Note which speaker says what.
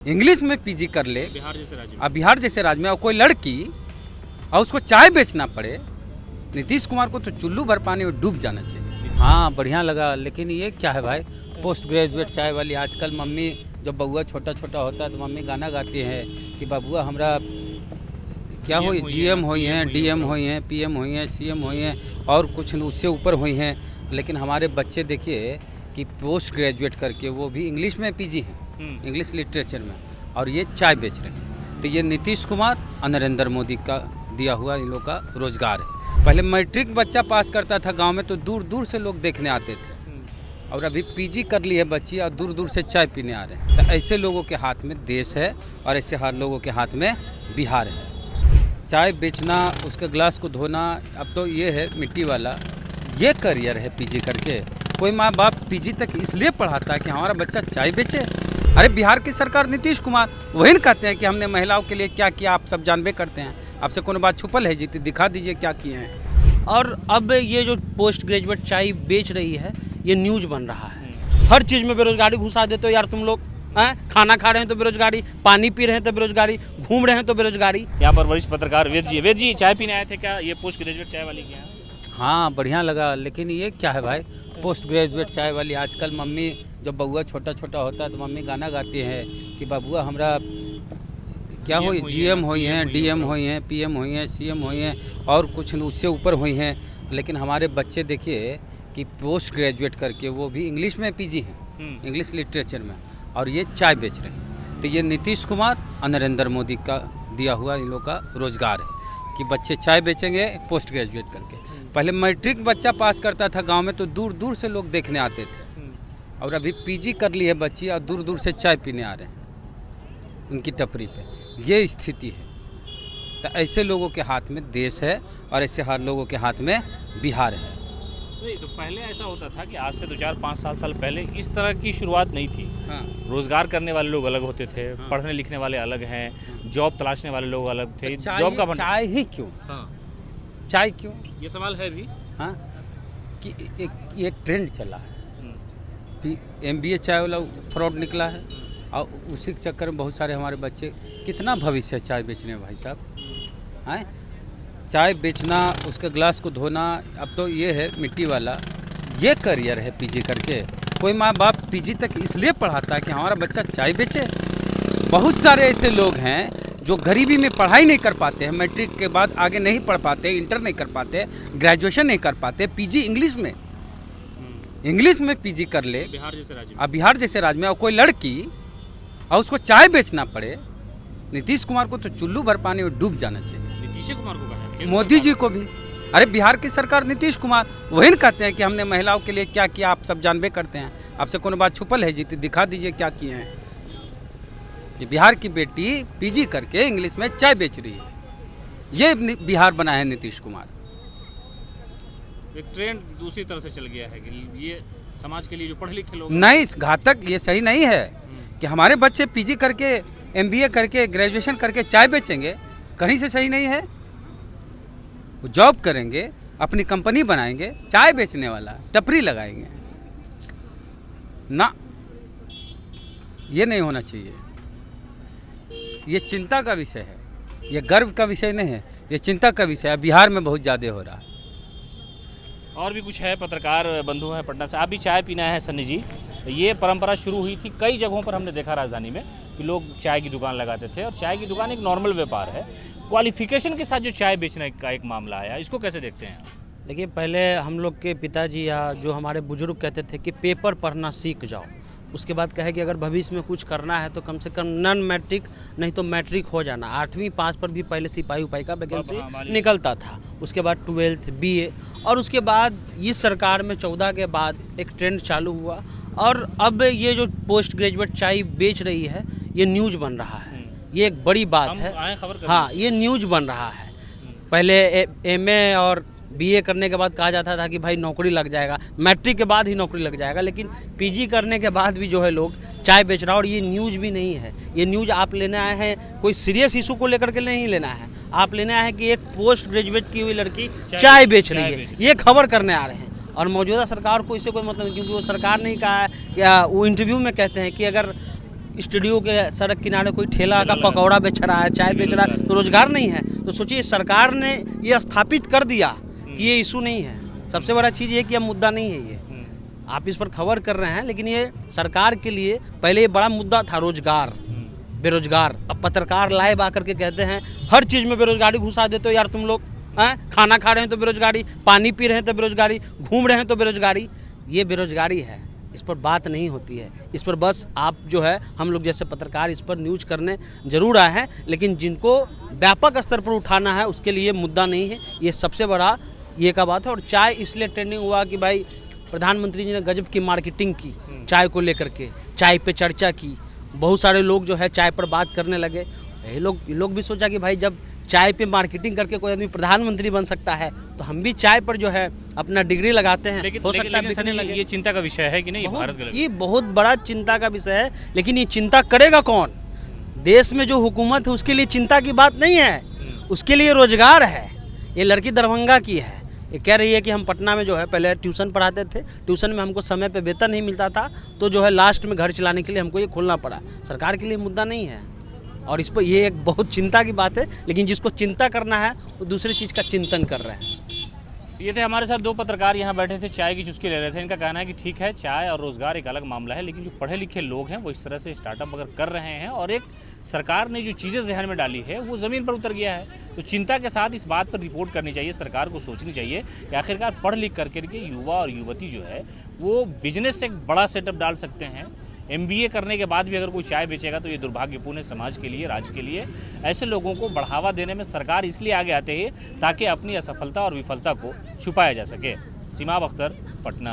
Speaker 1: English में PG कर ले
Speaker 2: बिहार जैसे राज्य में।
Speaker 1: अब बिहार जैसे राज्य में और कोई लड़की और उसको चाय बेचना पड़े, नीतीश कुमार को तो चुल्लू भर पानी में डूब जाना चाहिए। हाँ बढ़िया लगा, लेकिन ये क्या है भाई, पोस्ट ग्रेजुएट चाय वाली। आजकल मम्मी जब बउआ छोटा छोटा होता है तो मम्मी गाना गाती है कि बबुआ हमरा क्या हुई, जीएम हुई हैं, डीएम हुई हैं, पीएम हुई हैं, सीएम हुई हैं और कुछ उससे ऊपर हुई हैं। लेकिन हमारे बच्चे देखिए कि पोस्ट ग्रेजुएट करके वो भी इंग्लिश में पीजी हैं, इंग्लिश लिटरेचर में, और ये चाय बेच रहे हैं। तो ये नीतीश कुमार और नरेंद्र मोदी का दिया हुआ इन लोग का रोजगार है। पहले मैट्रिक बच्चा पास करता था गांव में तो दूर दूर से लोग देखने आते थे, और अभी पीजी कर ली है बच्ची और दूर दूर से चाय पीने आ रहे हैं। तो ऐसे लोगों के हाथ में देश है और ऐसे हर लोगों के हाथ में बिहार है। चाय बेचना, उसके गिलास को धोना, अब तो ये है मिट्टी वाला, ये करियर है पीजी करके। कोई माँ बाप पीजी तक इसलिए पढ़ाता है कि हमारा बच्चा चाय बेचे। अरे बिहार की सरकार नीतीश कुमार वही कहते हैं कि हमने महिलाओं के लिए क्या किया, आप सब जानबे करते हैं। आपसे कोनो बात छुपल है जीती, दिखा दीजिए क्या किए हैं।
Speaker 3: और अब ये जो पोस्ट ग्रेजुएट चाय बेच रही है ये न्यूज बन रहा है। हर चीज़ में बेरोजगारी घुसा देते हो यार तुम लोग। हैं, खाना खा रहे हैं तो बेरोजगारी, पानी पी रहे हैं तो बेरोजगारी, घूम रहे हैं तो बेरोजगारी।
Speaker 2: यहाँ पर वरिष्ठ पत्रकार वेद जी चाय पीने आए थे क्या? ये पोस्ट ग्रेजुएट चाय वाली क्या है?
Speaker 1: हाँ बढ़िया लगा, लेकिन ये क्या है भाई, पोस्ट ग्रेजुएट चाय वाली। आजकल मम्मी जब बउआ छोटा छोटा होता है तो मम्मी गाना गाती है कि बबुआ हमरा क्या हुई, जीएम हुई हैं, डीएम हुई हैं, पीएम हुई हैं, सीएम हुई हैं और कुछ उससे ऊपर हुई हैं। लेकिन हमारे बच्चे देखिए कि पोस्ट ग्रेजुएट करके वो भी इंग्लिश में पीजी हैं, इंग्लिश लिटरेचर में, और ये चाय बेच रहे हैं। तो ये नीतीश कुमार और नरेंद्र मोदी का दिया हुआ इन लोग का रोजगार है कि बच्चे चाय बेचेंगे पोस्ट ग्रेजुएट करके। पहले मैट्रिक बच्चा पास करता था गांव में तो दूर दूर से लोग देखने आते थे, और अभी पीजी कर ली है बच्ची और दूर दूर से चाय पीने आ रहे हैं उनकी टपरी पे। ये स्थिति है। तो ऐसे लोगों के हाथ में देश है और ऐसे हर लोगों के हाथ में बिहार है।
Speaker 2: नहीं तो पहले ऐसा होता था कि आज से 2-4-5-7 साल पहले इस तरह की शुरुआत नहीं थी।
Speaker 1: हाँ।
Speaker 2: रोजगार करने वाले लोग अलग होते थे,
Speaker 1: हाँ।
Speaker 2: पढ़ने लिखने वाले अलग हैं, जॉब तलाशने वाले लोग अलग थे।
Speaker 1: तो
Speaker 2: जॉब का
Speaker 1: चाय ही क्यों,
Speaker 2: हाँ,
Speaker 1: चाय क्यों?
Speaker 2: ये सवाल है भी।
Speaker 1: हाँ कि एक ये ट्रेंड चला है कि MBA चाय वाला फ्रॉड निकला है, और उसी के चक्कर में बहुत सारे हमारे बच्चे, कितना भविष्य है चाय बेचने में भाई साहब। हैं, चाय बेचना, उसके गिलास को धोना, अब तो ये है मिट्टी वाला, ये करियर है पीजी करके। कोई माँ बाप पीजी तक इसलिए पढ़ाता है कि हमारा बच्चा चाय बेचे। बहुत सारे ऐसे लोग हैं जो गरीबी में पढ़ाई नहीं कर पाते हैं, मैट्रिक के बाद आगे नहीं पढ़ पाते, इंटर नहीं कर पाते, ग्रेजुएशन नहीं कर पाते, पीजी इंग्लिश में पीजी कर ले
Speaker 2: बिहार जैसे राज्य में।
Speaker 1: अब बिहार जैसे राज्य में, और कोई लड़की और उसको चाय बेचना पड़े, नीतीश कुमार को तो चुल्लू भर पानी में डूब जाना चाहिए।
Speaker 2: नीतीश कुमार को कहा है,
Speaker 1: मोदी जी को भी। अरे बिहार की सरकार नीतीश कुमार वही कहते हैं कि हमने महिलाओं के लिए क्या किया, आप सब जानबे करते हैं। आपसे कोनो बात छुपल है जीती, दिखा दीजिए क्या किए हैं। ये बिहार की बेटी पीजी करके इंग्लिश में चाय बेच रही है, ये बिहार बना है नीतीश कुमार।
Speaker 2: एक ट्रेंड दूसरी तरह से चल गया है कि ये समाज के लिए जो पढ़े लिखे लोग
Speaker 1: नहीं, घातक, ये सही नहीं है कि हमारे बच्चे पीजी करके, MBA करके, ग्रेजुएशन करके चाय बेचेंगे। कहीं से सही नहीं है। वो जॉब करेंगे, अपनी कंपनी बनाएंगे, चाय बेचने वाला टपरी लगाएंगे ना, ये नहीं होना चाहिए। ये चिंता का विषय है, ये गर्व का विषय नहीं है, ये चिंता का विषय है। बिहार में बहुत ज़्यादा हो रहा है।
Speaker 2: और भी कुछ है, पत्रकार बंधु हैं पटना से। आप भी चाय पीना है सन्नी जी। ये परंपरा शुरू हुई थी कई जगहों पर, हमने देखा राजधानी में कि लोग चाय की दुकान लगाते थे, और चाय की दुकान एक नॉर्मल व्यापार है। क्वालिफिकेशन के साथ जो चाय बेचने का एक मामला आया, इसको कैसे देखते हैं?
Speaker 3: देखिए, पहले हम लोग के पिताजी या जो हमारे बुजुर्ग कहते थे कि पेपर पढ़ना सीख जाओ। उसके बाद कहे कि अगर भविष्य में कुछ करना है तो कम से कम नॉन मैट्रिक नहीं तो मैट्रिक हो जाना। 8वीं पास पर भी पहले सिपाही उपाही का वैकेंसी निकलता था, उसके बाद 12th BA, और उसके बाद इस सरकार में 14 के बाद एक ट्रेंड चालू हुआ। और अब ये जो पोस्ट ग्रेजुएट चाय बेच रही है ये न्यूज बन रहा है। ये एक बड़ी बात है। हाँ, ये न्यूज बन रहा है। पहले MA और BA करने के बाद कहा जाता था कि भाई नौकरी लग जाएगा, मैट्रिक के बाद ही नौकरी लग जाएगा, लेकिन पीजी करने के बाद भी जो है लोग चाय बेच रहा है। और ये न्यूज भी नहीं है, ये न्यूज आप लेने आए हैं कोई सीरियस इशू को लेकर के नहीं लेना है। आप लेने आए हैं कि एक पोस्ट ग्रेजुएट की हुई लड़की चाय बेच रही है, ये खबर करने आ रहे हैं। और मौजूदा सरकार को इससे कोई मतलब नहीं, क्योंकि वो सरकार ने कहा है, वो इंटरव्यू में कहते हैं कि अगर स्टूडियो के सड़क किनारे कोई ठेला का पकौड़ा बेच रहा है, चाय बेच रहा है, तो रोजगार नहीं है। तो सोचिए सरकार ने ये स्थापित कर दिया कि ये इशू नहीं है। सबसे बड़ा चीज़ ये कि अब मुद्दा नहीं है ये, आप इस पर खबर कर रहे हैं, लेकिन ये सरकार के लिए पहले ये बड़ा मुद्दा था रोजगार, बेरोजगार। अब पत्रकार लाइव आकर के कहते हैं हर चीज़ में बेरोजगारी घुसा देते हो यार तुम लोग, हैं? खाना खा रहे हैं तो बेरोजगारी, पानी पी रहे हैं तो बेरोजगारी, घूम रहे हैं तो बेरोजगारी। ये बेरोजगारी है, इस पर बात नहीं होती है। इस पर बस आप जो है हम लोग जैसे पत्रकार इस पर न्यूज़ करने जरूर आए हैं, लेकिन जिनको व्यापक स्तर पर उठाना है उसके लिए मुद्दा नहीं है। ये सबसे बड़ा ये का बात है। और चाय इसलिए ट्रेंडिंग हुआ कि भाई प्रधानमंत्री जी ने गजब की मार्केटिंग की चाय को लेकर के, चाय पे चर्चा की, बहुत सारे लोग जो है चाय पर बात करने लगे। ये लोग भी सोचा कि भाई जब चाय पे मार्केटिंग करके कोई आदमी प्रधानमंत्री बन सकता है तो हम भी चाय पर जो है अपना डिग्री लगाते हैं,
Speaker 2: लेकिन
Speaker 3: हो सकता है बिकने लगे।
Speaker 2: ये चिंता का विषय है कि नहीं, भारत के लिए
Speaker 3: ये बहुत बड़ा चिंता का विषय है। लेकिन ये चिंता करेगा कौन? देश में जो हुकूमत है उसके लिए चिंता की बात नहीं है, उसके लिए रोजगार है। ये लड़की दरभंगा की है, ये कह रही है कि हम पटना में जो है पहले ट्यूशन पढ़ाते थे, ट्यूशन में हमको समय पे वेतन नहीं मिलता था, तो जो है लास्ट में घर चलाने के लिए हमको ये खोलना पड़ा। सरकार के लिए मुद्दा नहीं है और इस पर ये एक बहुत चिंता की बात है। लेकिन जिसको चिंता करना है वो दूसरी चीज़ का चिंतन कर रहे हैं।
Speaker 2: ये थे हमारे साथ दो पत्रकार, यहाँ बैठे थे, चाय की चुस्की ले रहे थे। इनका कहना है कि ठीक है चाय और रोज़गार एक अलग मामला है, लेकिन जो पढ़े लिखे लोग हैं वो इस तरह से स्टार्टअप अगर कर रहे हैं और एक सरकार ने जो चीज़ें जहन में डाली है वो ज़मीन पर उतर गया है, तो चिंता के साथ इस बात पर रिपोर्ट करनी चाहिए। सरकार को सोचनी चाहिए कि आखिरकार पढ़ लिख करके युवा और युवती जो है वो बिजनेस से एक बड़ा सेटअप डाल सकते हैं। MBA करने के बाद भी अगर कोई चाय बेचेगा तो ये दुर्भाग्यपूर्ण है समाज के लिए, राज्य के लिए। ऐसे लोगों को बढ़ावा देने में सरकार इसलिए आगे आते हैं ताकि अपनी असफलता और विफलता को छुपाया जा सके। सीमाब अख्तर, पटना।